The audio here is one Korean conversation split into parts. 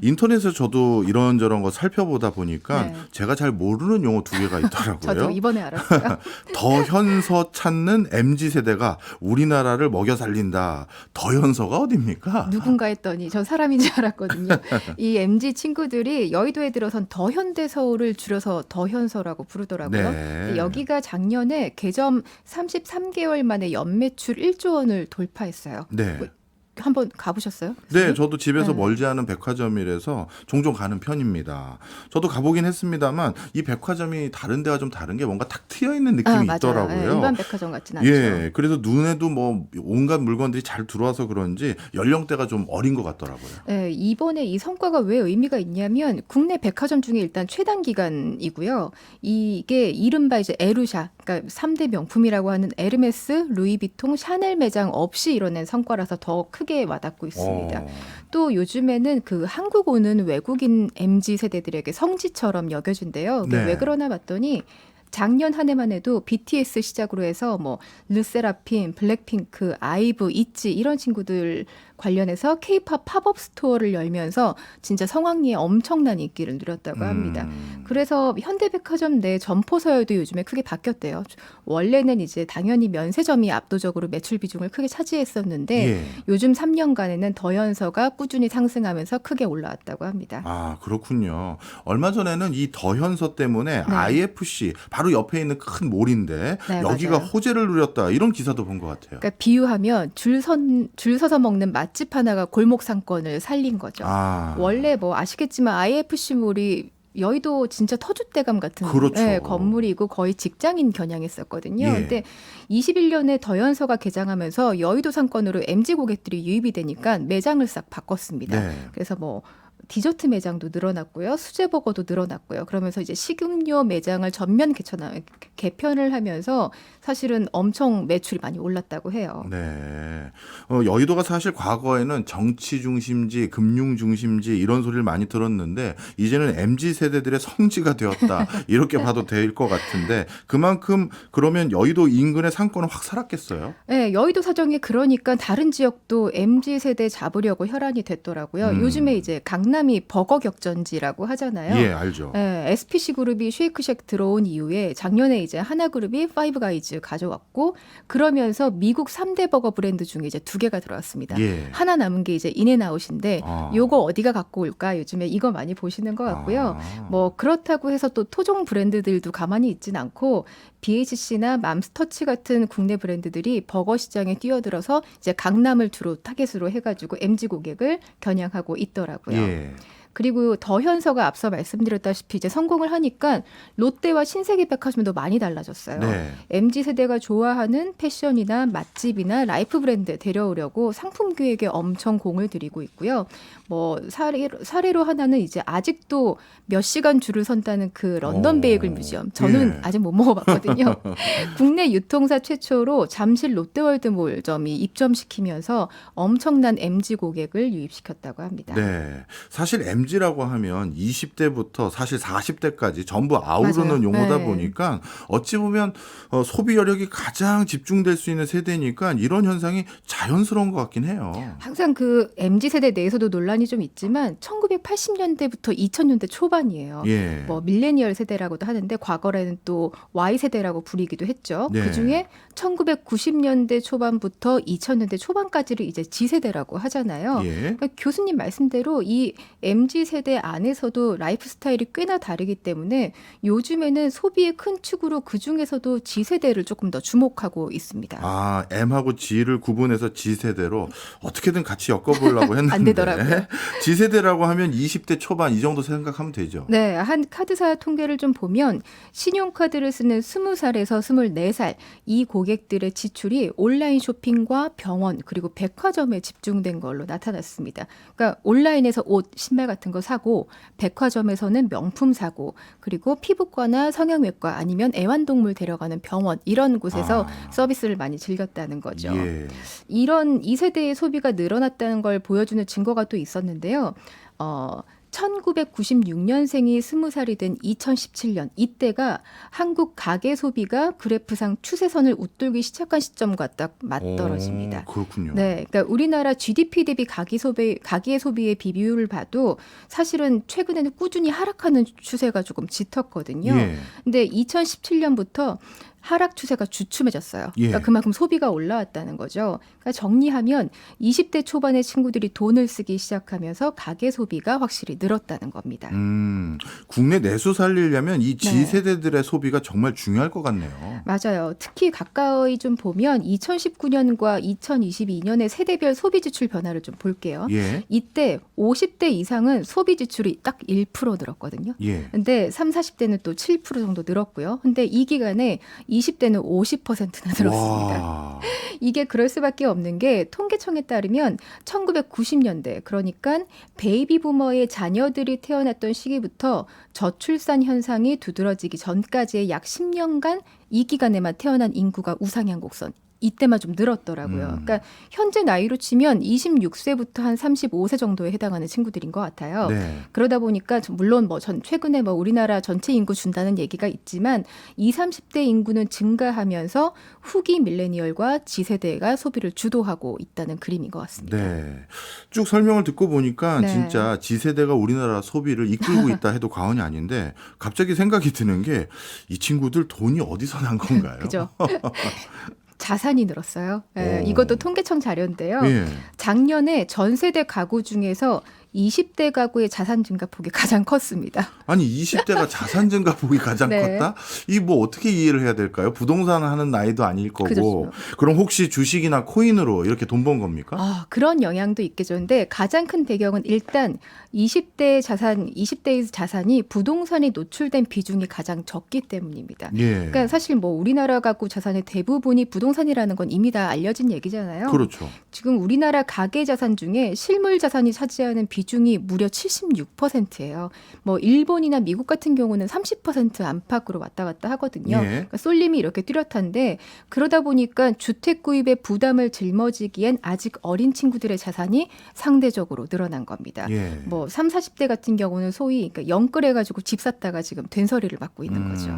인터넷에서 저도 이런저런 거 살펴보다 보니까 네. 제가 잘 모르는 용어 두 개가 저도 있더라고요. 이번에 알았어요. 더현서 찾는 MZ세대가 우리나라를 먹여 살린다. 더현서가 어딥니까? 누군가 했더니 전 사람인 줄 알았거든요. 이 MZ 친구들이 여의도에 들어선 더현대서울을 줄여서 더현서라고 부르더라고요. 근데 여기가 작년에 개점 33개월 만에 연매출 1조 원을 돌파했어요. 네. 한번 가보셨어요? 네, 저도 집에서 네. 멀지 않은 백화점이라서 종종 가는 편입니다. 저도 가보긴 했습니다만 이 백화점이 다른 데와 좀 다른 게 뭔가 탁 트여 있는 느낌이 맞아요. 있더라고요. 일반 백화점 같진 않죠. 예, 그래서 눈에도 뭐 온갖 물건들이 잘 들어와서 그런지 연령대가 좀 어린 것 같더라고요. 네, 이번에 이 성과가 왜 의미가 있냐면 국내 백화점 중에 일단 최단 기간이고요. 이게 이른바 이제 에루샤, 그러니까 3대 명품이라고 하는 에르메스, 루이비통, 샤넬 매장 없이 이뤄낸 성과라서 더 크게 와닿고 있습니다. 또 요즘에는 그 한국 오는 외국인 MZ 세대들에게 성지처럼 여겨진대요. 네. 왜 그러나 봤더니 작년 한 해만 해도 BTS 시작으로 해서 뭐 르세라핌, 블랙핑크, 아이브, 있지 이런 친구들 관련해서 K-팝 팝업 스토어를 열면서 진짜 성황리에 엄청난 인기를 누렸다고 합니다. 그래서 현대백화점 내 점포 서열도 요즘에 크게 바뀌었대요. 원래는 이제 당연히 면세점이 압도적으로 매출 비중을 크게 차지했었는데 예. 요즘 3년간에는 더현서가 꾸준히 상승하면서 크게 올라왔다고 합니다. 아, 그렇군요. 얼마 전에는 이 더현서 때문에 IFC 바로 옆에 있는 큰 몰인데 네, 여기가 맞아요. 호재를 누렸다. 이런 기사도 본 것 같아요. 그러니까 비유하면 줄 서서 먹는 맛집 하나가 골목 상권을 살린 거죠. 아. 원래 뭐 아시겠지만 IFC몰이 여의도 진짜 터줏대감 같은 그렇죠. 건물이고 거의 직장인 겨냥했었거든요. 예. 근데 21년에 더현서가 개장하면서 여의도 상권으로 MZ 고객들이 유입이 되니까 매장을 싹 바꿨습니다. 네. 그래서 뭐 디저트 매장도 늘어났고요. 수제버거도 늘어났고요. 그러면서 이제 식음료 매장을 전면 개편을 하면서 사실은 엄청 매출이 많이 올랐다고 해요. 네. 여의도가 사실 과거에는 정치 중심지, 금융 중심지 이런 소리를 많이 들었는데 이제는 MZ 세대들의 성지가 되었다. 이렇게 봐도 될 것 같은데 그만큼 그러면 여의도 인근의 상권은 확 살았겠어요? 네, 여의도 사정이 그러니까 다른 지역도 MZ 세대 잡으려고 혈안이 됐더라고요. 요즘에 이제 강남이 버거 격전지라고 하잖아요. 예, 알죠. SPC 그룹이 쉐이크쉑 들어온 이후에 작년에 이제 하나그룹이 파이브가이즈 가져왔고 그러면서 미국 3대 버거 브랜드 중에 이제 2개가 들어왔습니다. 예. 하나 남은 게 이제 인앤아웃인데 요거 어디가 갖고 올까? 요즘에 이거 많이 보시는 것 같고요. 뭐 그렇다고 해서 또 토종 브랜드들도 가만히 있진 않고 BHC나 맘스터치 같은 국내 브랜드들이 버거 시장에 뛰어들어서 이제 강남을 주로 타겟으로 해가지고 MZ 고객을 겨냥하고 있더라고요. 예. 그리고 더현서가 앞서 말씀드렸다시피 이제 성공을 하니까 롯데와 신세계 백화점도 많이 달라졌어요. 네. MZ 세대가 좋아하는 패션이나 맛집이나 라이프 브랜드 데려오려고 상품 기획에 엄청 공을 들이고 있고요. 뭐 사례로 하나는 이제 아직도 몇 시간 줄을 선다는 그 런던 베이글 뮤지엄. 저는 예. 아직 못 먹어봤거든요. 국내 유통사 최초로 잠실 롯데월드몰점이 입점시키면서 엄청난 MZ 고객을 유입시켰다고 합니다. 네. 사실 MZ라고 하면 20대부터 사실 40대까지 전부 아우르는 맞아요. 용어다 네. 보니까 어찌 보면 소비 여력이 가장 집중될 수 있는 세대니까 이런 현상이 자연스러운 것 같긴 해요. 항상 그 MZ 세대 내에서도 논란이 좀 있지만 1980년대부터 2000년대 초반이에요. 예. 뭐 밀레니얼 세대라고도 하는데 과거에는 또 Y 세대라고 부르기도 했죠. 네. 그중에 1990년대 초반부터 2000년대 초반까지를 이제 Z 세대라고 하잖아요. 예. 그러니까 교수님 말씀대로 이 MZ 세대 안에서도 라이프 스타일이 꽤나 다르기 때문에 요즘에는 소비의 큰 축으로 그 중에서도 Z 세대를 조금 더 주목하고 있습니다. 아, M하고 G를 구분해서 G세대로 어떻게든 같이 엮어보려고 했는데 안 되더라고요. G세대라고 하면 20대 초반 이 정도 생각하면 되죠. 네, 한 카드사 통계를 좀 보면 신용카드를 쓰는 20살에서 24살 이 고객들의 지출이 온라인 쇼핑과 병원 그리고 백화점에 집중된 걸로 나타났습니다. 그러니까 온라인에서 옷, 신발 같은 거 사고 백화점에서는 명품 사고 그리고 피부과나 성형외과 아니면 애완동물 데려가는 병원 이런 곳에서 서비스를 많이 즐겼다는 거죠. 예. 이런 2세대의 소비가 늘어났다는 걸 보여주는 증거가 또 있었는데요. 1996년생이 20살이 된 2017년 이때가 한국 가계 소비가 그래프상 추세선을 웃돌기 시작한 시점과 딱 맞떨어집니다. 그렇군요. 네, 그러니까 우리나라 GDP 대비 가계 소비의 비율을 봐도 사실은 최근에는 꾸준히 하락하는 추세가 조금 짙었거든요. 예. 근데 2017년부터 하락 추세가 주춤해졌어요. 예. 그러니까 그만큼 소비가 올라왔다는 거죠. 그러니까 정리하면 20대 초반의 친구들이 돈을 쓰기 시작하면서 가계 소비가 확실히 늘었다는 겁니다. 국내 내수 살리려면 이 네. G세대들의 소비가 정말 중요할 것 같네요. 맞아요. 특히 가까이 좀 보면 2019년과 2022년의 세대별 소비 지출 변화를 좀 볼게요. 예. 이때 50대 이상은 소비 지출이 딱 1% 늘었거든요. 예. 근데 30, 40대는 또 7% 정도 늘었고요. 근데 이 기간에 20대는 50%나 늘었습니다. 와. 이게 그럴 수밖에 없는 게 통계청에 따르면 1990년대 그러니까 베이비 부머의 자녀들이 태어났던 시기부터 저출산 현상이 두드러지기 전까지의 약 10년간 이 기간에만 태어난 인구가 우상향 곡선. 이때만 좀 늘었더라고요. 그러니까 현재 나이로 치면 26세부터 한 35세 정도에 해당하는 친구들인 것 같아요. 네. 그러다 보니까 물론 최근에 우리나라 전체 인구 준다는 얘기가 있지만 20, 30대 인구는 증가하면서 후기 밀레니얼과 G세대가 소비를 주도하고 있다는 그림인 것 같습니다. 네. 쭉 설명을 듣고 보니까 네. 진짜 G세대가 우리나라 소비를 이끌고 있다 해도 과언이 아닌데 갑자기 생각이 드는 게 이 친구들 돈이 어디서 난 건가요? 그죠? 자산이 늘었어요. 예, 오. 이것도 통계청 자료인데요. 예. 작년에 전 세대 가구 중에서 20대 가구의 자산 증가폭이 가장 컸습니다. 아니 20대가 자산 증가폭이 가장 네. 컸다? 이 뭐 어떻게 이해를 해야 될까요? 부동산 하는 나이도 아닐 거고. 그렇죠. 그럼 혹시 주식이나 코인으로 이렇게 돈 번 겁니까? 그런 영향도 있겠죠. 근데 가장 큰 배경은 일단 20대의 자산이 부동산에 노출된 비중이 가장 적기 때문입니다. 예. 그러니까 사실 우리나라 가구 자산의 대부분이 부동산이라는 건 이미 다 알려진 얘기잖아요. 그렇죠. 지금 우리나라 가계 자산 중에 실물 자산이 차지하는 비중이 무려 76%예요. 일본이나 미국 같은 경우는 30% 안팎으로 왔다 갔다 하거든요. 예. 그러니까 쏠림이 이렇게 뚜렷한데 그러다 보니까 주택 구입의 부담을 짊어지기엔 아직 어린 친구들의 자산이 상대적으로 늘어난 겁니다. 예. 3, 40대 같은 경우는 소위 그러니까 영끌해가지고 집 샀다가 지금 된소리를 맞고 있는 거죠.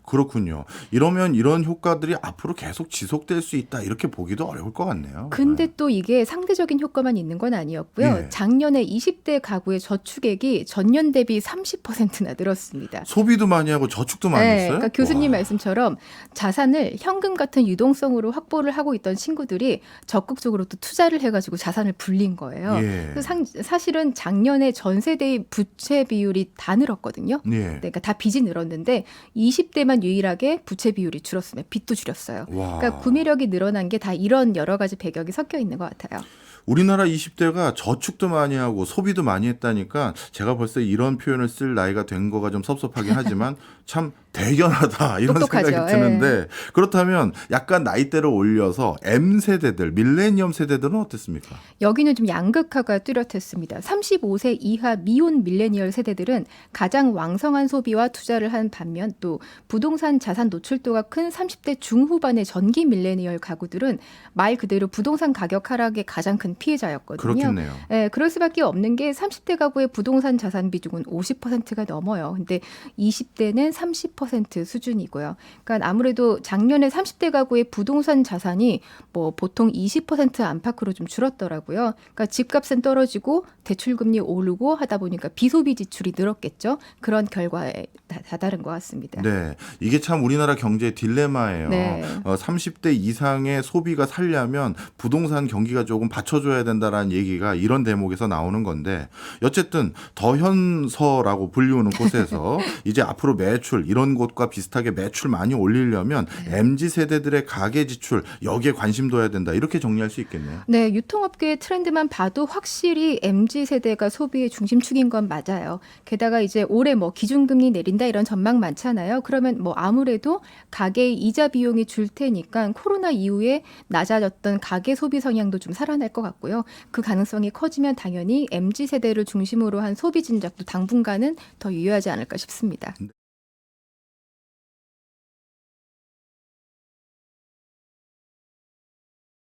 그렇군요. 이러면 이런 효과들이 앞으로 계속 지속될 수 있다 이렇게 보기도 어려울 것 같네요. 근데 또 이게 상대적인 효과만 있는 건 아니었고요. 예. 작년에 20대 가구의 저축액이 전년 대비 30%나 늘었습니다. 소비도 많이 하고 저축도 많이 했어요? 그러니까 교수님 와. 말씀처럼 자산을 현금 같은 유동성으로 확보를 하고 있던 친구들이 적극적으로 또 투자를 해가지고 자산을 불린 거예요. 예. 그래서 사실은 작년에 전 세대의 부채 비율이 다 늘었거든요. 예. 그러니까 다 빚이 늘었는데 20대만 유일하게 부채 비율이 줄었으면 빚도 줄였어요. 와. 그러니까 구매력이 늘어난 게 다 이런 여러 가지 배경이 섞여 있는 것 같아요. 우리나라 20대가 저축도 많이 하고 소비도 많이 했다니까 제가 벌써 이런 표현을 쓸 나이가 된 거가 좀 섭섭하긴 하지만 참 대견하다 이런 똑똑하죠. 생각이 드는데 그렇다면 약간 나이대를 올려서 M세대들, 밀레니엄 세대들은 어땠습니까? 여기는 좀 양극화가 뚜렷했습니다. 35세 이하 미혼 밀레니얼 세대들은 가장 왕성한 소비와 투자를 한 반면 또 부동산 자산 노출도가 큰 30대 중후반의 전기 밀레니얼 가구들은 말 그대로 부동산 가격 하락의 가장 큰 피해자였거든요. 그렇겠네요. 네, 그럴 수밖에 없는 게 30대 가구의 부동산 자산 비중은 50%가 넘어요. 근데 20대는 30% 수준이고요. 그러니까 아무래도 작년에 30대 가구의 부동산 자산이 보통 20% 안팎으로 좀 줄었더라고요. 그러니까 집값은 떨어지고 대출금리 오르고 하다 보니까 비소비 지출이 늘었겠죠. 그런 결과에 다다른 것 같습니다. 네, 이게 참 우리나라 경제의 딜레마예요. 네. 30대 이상의 소비가 살려면 부동산 경기가 조금 받쳐줘야 된다라는 얘기가 이런 대목에서 나오는 건데 어쨌든 더현서라고 불리우는 곳에서 이제 앞으로 매출 이런 곳과 비슷하게 매출 많이 올리려면 MZ 세대들의 가계 지출 여기에 관심 둬야 된다 이렇게 정리할 수 있겠네요. 네, 유통업계의 트렌드만 봐도 확실히 MZ 세대가 소비의 중심축인 건 맞아요. 게다가 이제 올해 기준금리 내린다 이런 전망 많잖아요. 그러면 아무래도 가계의 이자 비용이 줄 테니까 코로나 이후에 낮아졌던 가계 소비 성향도 좀 살아날 것 같고요. 그 가능성이 커지면 당연히 MZ 세대를 중심으로 한 소비 진작도 당분간은 더 유효하지 않을까 싶습니다.